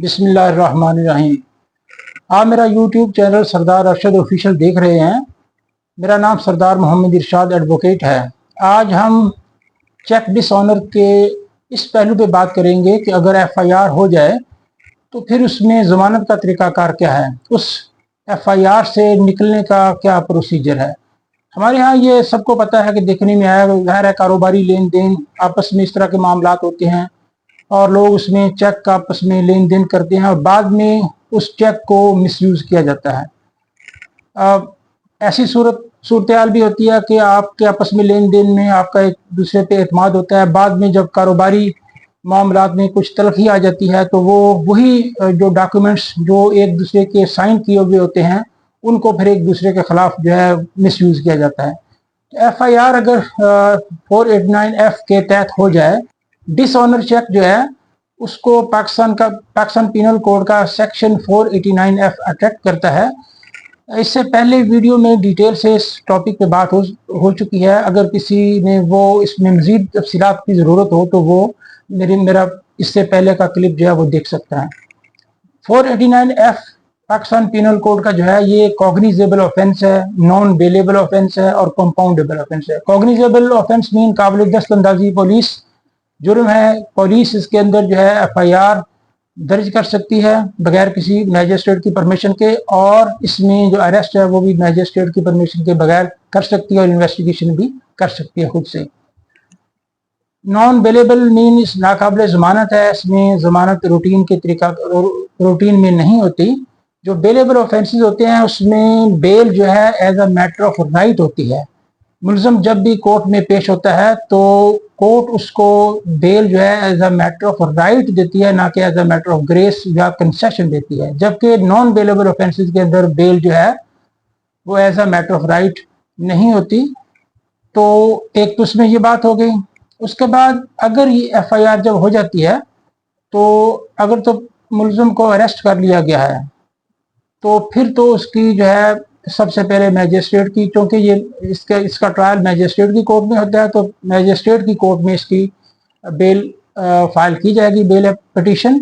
बिस्मिल्लाहिर्रहमानिर्रहीम। आप मेरा यूट्यूब चैनल सरदार अरशद ऑफिशियल देख रहे हैं। मेरा नाम सरदार मोहम्मद इरशाद एडवोकेट है। आज हम चेक डिसऑनर के इस पहलू पे बात करेंगे कि अगर एफआईआर हो जाए तो फिर उसमें ज़मानत का तरीकाकार क्या है, उस एफआईआर से निकलने का क्या प्रोसीजर है। हमारे यहाँ ये सबको पता है कि देखने में आया ज़ाहिर है कारोबारी लेन देन आपस में इस तरह के मामलात होते हैं और लोग उसमें चेक का आपस में लेन देन करते हैं और बाद में उस चेक को मिसयूज़ किया जाता है। ऐसी सूरत हाल भी होती है कि आपके आपस में लेन देन में आपका एक दूसरे पे एतमाद होता है, बाद में जब कारोबारी मामलात में कुछ तलखी आ जाती है तो वो वही जो डॉक्यूमेंट्स जो एक दूसरे के साइन किए हुए होते हैं उनको फिर एक दूसरे के खिलाफ जो है मिसयूज़ किया जाता है। एफआईआर अगर 489F के तहत हो जाए, डिसऑनर चेक जो है उसको पाकिस्तान पीनल कोड का सेक्शन 489F अट्रैक्ट करता है। इससे पहले वीडियो में डिटेल से इस टॉपिक पे बात हो चुकी है। अगर किसी ने वो इसमें मजीद तफसीलात की ज़रूरत हो तो वो मेरा इससे पहले का क्लिप जो है वो देख सकता है। 489F पाकिस्तान पीनल कोड का जो है ये कॉग्निजेबल ऑफेंस है, नॉन बेलेबल ऑफेंस है और कंपाउंडेबल ऑफेंस है। कॉग्निजेबल ऑफेंस मीन काबिल दस्तअंदाजी पुलिस जुर्म है। पुलिस इसके अंदर जो है एफआईआर दर्ज कर सकती है बगैर किसी मैजिस्ट्रेट की परमिशन के, और इसमें जो अरेस्ट है वो भी मैजिस्ट्रेट की परमिशन के बगैर कर सकती है और इन्वेस्टिगेशन भी कर सकती है खुद से। नॉन बेलेबल मीन इस नाकाबिल ज़मानत है, इसमें ज़मानत रूटीन में नहीं होती। जो बेलेबल ऑफेंसेस होते हैं उसमें बेल जो है as a matter of right होती है। मुलज़म जब भी कोर्ट में पेश होता है तो कोर्ट उसको बेल जो है as a matter of right देती है, ना कि as a matter of grace या कंसेशन देती है। जबकि नॉन बेलेबल ऑफेंसेस के अंदर बेल जो है वो as a matter of right नहीं होती। तो एक तो उसमें ये बात हो गई। उसके बाद अगर ये एफआईआर जब हो जाती है तो अगर तो मुलज़म को अरेस्ट कर लिया गया है तो फिर तो उसकी जो है सबसे पहले मैजिस्ट्रेट की, क्योंकि ये इसका ट्रायल मैजिस्ट्रेट की कोर्ट में होता है, तो मैजिस्ट्रेट की कोर्ट में इसकी बेल फाइल की जाएगी, बेल पिटीशन।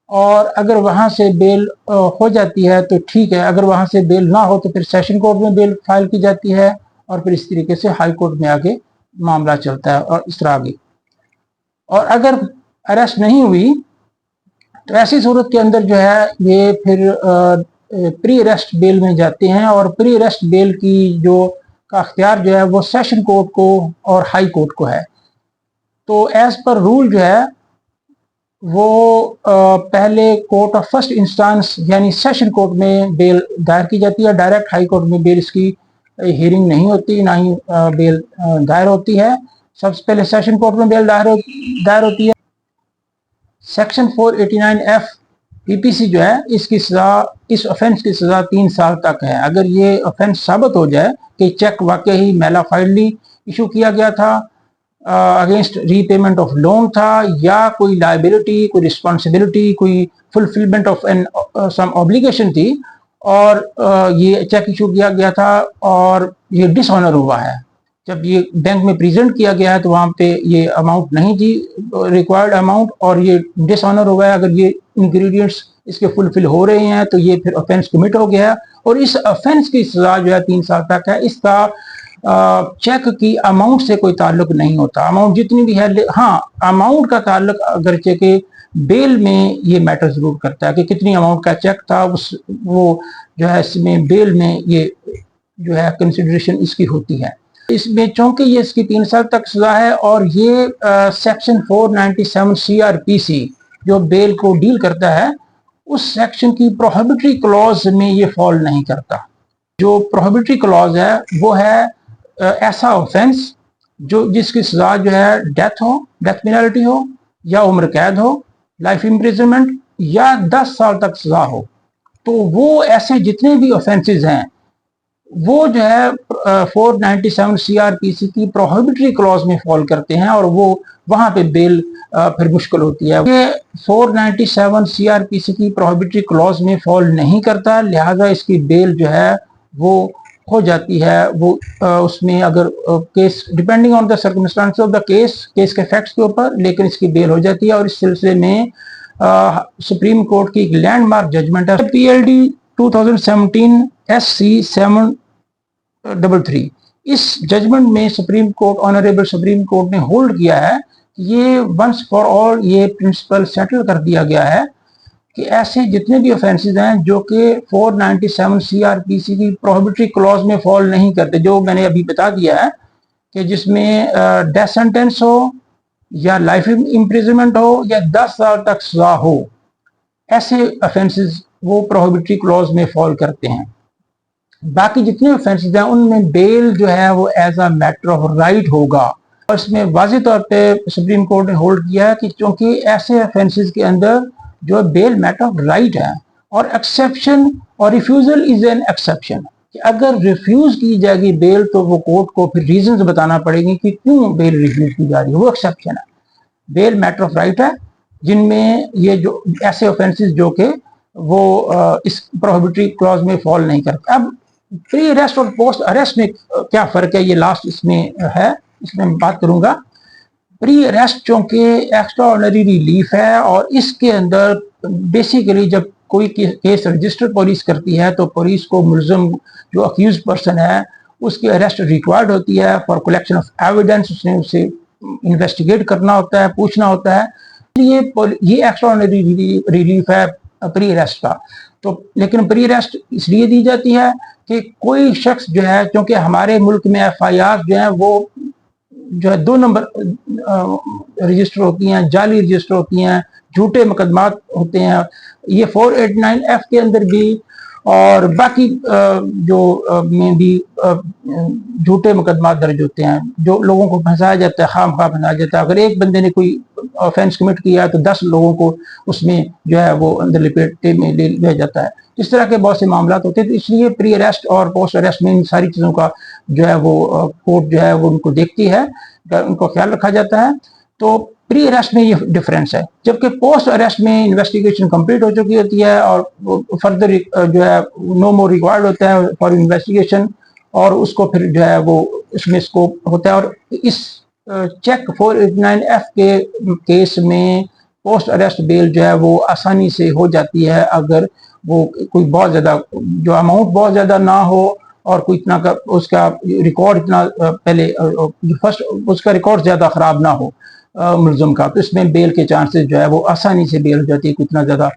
और अगर वहाँ से बेल हो जाती है तो ठीक है, अगर वहाँ से बेल ना हो तो फिर सेशन कोर्ट में बेल फाइल की जाती है और फिर इस तरीके से हाई कोर्ट में आगे मामला चलता है और इस तरह आगे। और अगर अरेस्ट नहीं हुई तो ऐसी सूरत के अंदर जो है ये फिर प्री अरेस्ट बेल में जाते हैं और प्री अरेस्ट बेल की जो का अख्तियार जो है वो सेशन कोर्ट को और हाई कोर्ट को है। तो एज पर रूल जो है वो पहले कोर्ट ऑफ फर्स्ट इंस्टेंस यानी सेशन कोर्ट में बेल दायर की जाती है। डायरेक्ट हाई कोर्ट में बेल इसकी हियरिंग नहीं होती, ना ही बेल दायर होती है। सबसे पहले सेशन कोर्ट में बेल दायर होती है। सेक्शन 489F पीपीसी जो है इसकी सजा, इस ऑफेंस की सजा 3 साल तक है। अगर ये ऑफेंस साबित हो जाए कि चेक वाकई ही मेलाफाइडली इशू किया गया था, अगेंस्ट रीपेमेंट ऑफ लोन था, या कोई लायबिलिटी, कोई रिस्पॉन्सिबिलिटी, कोई fulfilment of an some obligation थी और ये चेक इशू किया गया था और ये डिसऑनर हुआ है, जब ये बैंक में प्रेजेंट किया गया है तो वहाँ पे ये अमाउंट नहीं थी रिक्वायर्ड अमाउंट और ये डिसऑनर हुआ है, अगर ये इंग्रेडिएंट्स इसके फुलफिल हो रहे हैं तो ये फिर ऑफेंस कमिट हो गया है और इस ऑफेंस की सजा जो है 3 साल तक है। इसका चेक की अमाउंट से कोई ताल्लुक नहीं होता, अमाउंट जितनी भी है। हाँ, अमाउंट का ताल्लुक अगरचे के बेल में ये मैटर जरूर करता है कि कितनी अमाउंट का चेक था, वो जो है इसमें बेल में ये जो है कंसिडरेशन इसकी होती है। इसमें चूंकि ये इसकी 3 साल तक सजा है और ये सेक्शन 497 CRPC जो बेल को डील करता है उस सेक्शन की प्रोहिबिटरी क्लॉज में ये फॉल नहीं करता। जो प्रोहिबिटरी क्लॉज है वो है ऐसा ऑफेंस जो जिसकी सजा जो है डेथ पेनल्टी हो या उम्र कैद हो, लाइफ इम्प्रिजनमेंट या 10 साल तक सजा हो। तो वो ऐसे जितने भी ऑफेंसेस हैं वो जो है 497 CRPC की प्रोहिबिटरी क्लॉज में फॉल करते हैं और वो वहां पे बेल फिर मुश्किल होती है। ये 497 CRPC की प्रोहिबिटरी क्लॉज में फॉल नहीं करता, लिहाजा इसकी बेल जो है वो हो जाती है। वो उसमें अगर case depending on the circumstances of the case के फैक्ट्स के ऊपर, लेकिन इसकी बेल हो जाती है और इस सिलसिले में सुप्रीम कोर्ट की एक लैंडमार्क जजमेंट है, PLD 2017 SC 733। इस जजमेंट में supreme court, honourable supreme court ने होल्ड किया है, ये वंस फॉर ऑल ये प्रिंसिपल सेटल कर दिया गया है कि ऐसे जितने भी ऑफेंसेस हैं जो कि 497 CRPC की प्रोहिबिटरी क्लॉज में फॉल नहीं करते, जो मैंने अभी बता दिया है कि जिसमें डेथ सेंटेंस हो या लाइफ इम्प्रिजनमेंट हो या 10 साल तक सजा हो, ऐसे ऑफेंसेस वो प्रोहिबिटरी क्लॉज में फॉल करते हैं। बाकी जितने ऑफेंसेस हैं उनमें बेल जो है वो as a matter of right होगा। और इसमें वाज़ेह तौर पे सुप्रीम कोर्ट ने होल्ड किया है कि क्योंकि ऐसे ऑफेंसेस के अंदर जो बेल मैटर ऑफ राइट है, और एक्सेप्शन और रिफ्यूजल इज एन एक्सेप्शन, कि अगर रिफ्यूज की जाएगी बेल तो वो कोर्ट को फिर रीजंस बताना पड़ेंगे कि क्यों बेल रिफ्यूज की जा रही है, वो एक्सेप्शन है। बेल मैटर ऑफ राइट है, जिनमें ये जो ऐसे ऑफेंसेस जो कि वो इस प्रोहिबिटरी क्लॉज में फॉल नहीं करते। अब प्री अरेस्ट और पोस्ट अरेस्ट में क्या फर्क है, ये लास्ट इसमें है, इसमें मैं बात करूंगा। प्री अरेस्ट चूंकि एक्स्ट्रा ऑर्डिनरी रिलीफ है, और इसके अंदर बेसिकली जब कोई केस रजिस्टर पुलिस करती है तो पुलिस को मुलजम जो अक्यूज पर्सन है उसकी अरेस्ट रिक्वायर्ड होती है फॉर कलेक्शन ऑफ एविडेंस। उसने उसे इन्वेस्टिगेट करना होता है, पूछना होता है। ये एक्स्ट्रा ऑर्डिनरी रिलीफ है प्री अरेस्ट का। तो लेकिन प्री अरेस्ट इसलिए दी जाती है कि कोई शख्स जो है, क्योंकि हमारे मुल्क में FIR जो है वो जो है 2 नंबर रजिस्टर होती हैं, जाली रजिस्टर होती हैं, झूठे मुकदमात होते हैं। ये 489F के अंदर भी और बाकी जो में भी झूठे मुकदमात दर्ज होते हैं, जो लोगों को फंसाया जाता है, खामखा फंसाया जाता है। अगर एक बंदे ने कोई ऑफेंस कमिट किया है तो 10 लोगों को उसमें जो है वो अंदर लपेटे में ले लिया जाता है। इस तरह के बहुत से मामला होते हैं। तो इसलिए प्री अरेस्ट और पोस्ट अरेस्ट में इन सारी चीज़ों का जो है वो कोर्ट जो है वो उनको देखती है, उनको ख्याल रखा जाता है। तो प्री अरेस्ट में ये डिफरेंस है, जबकि पोस्ट अरेस्ट में इन्वेस्टिगेशन कंप्लीट हो चुकी होती है और फर्दर जो है नो मोर रिक्वायर्ड होता है फॉर इन्वेस्टिगेशन, और उसको फिर जो है वो उसमें स्कोप होता है। और इस चेक 489F के केस में पोस्ट अरेस्ट बेल जो है वो आसानी से हो जाती है, अगर वो कोई बहुत ज़्यादा जो अमाउंट बहुत ज़्यादा ना हो और कोई इतना का उसका रिकॉर्ड इतना पहले फर्स्ट उसका रिकॉर्ड ज़्यादा ख़राब ना हो मुलज़म का, तो इसमें बेल के चांसेस जो है वो आसानी से बेल हो जाती है, इतना ज़्यादा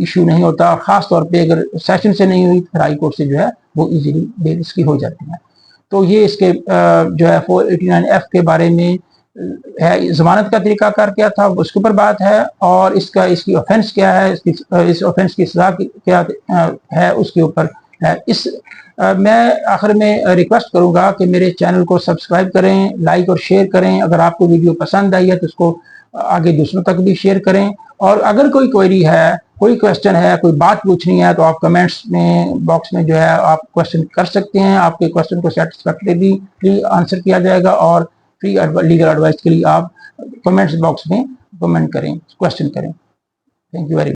इशू नहीं होता। ख़ास तौर पे अगर सेशन से नहीं हुई फिर हाई कोर्ट से जो है वो इजीली बेल इसकी हो जाती है। तो ये इसके जो है 489F के बारे में है, जमानत का तरीकाकार क्या था उसके ऊपर बात है, और इसकी ऑफेंस क्या है, इस ऑफेंस की सजा क्या है उसके ऊपर है। मैं आखिर में रिक्वेस्ट करूंगा कि मेरे चैनल को सब्सक्राइब करें, लाइक और शेयर करें। अगर आपको वीडियो पसंद आई है तो उसको आगे दूसरों तक भी शेयर करें। और अगर कोई क्वेरी है, कोई क्वेश्चन है, कोई बात पूछनी है तो आप कमेंट्स में बॉक्स में जो है आप क्वेश्चन कर सकते हैं। आपके क्वेश्चन को सेटिस्फैक्टरीली आंसर किया जाएगा, और फ्री लीगल एडवाइस के लिए आप कमेंट्स बॉक्स में कमेंट करें, क्वेश्चन करें। Thank you very much.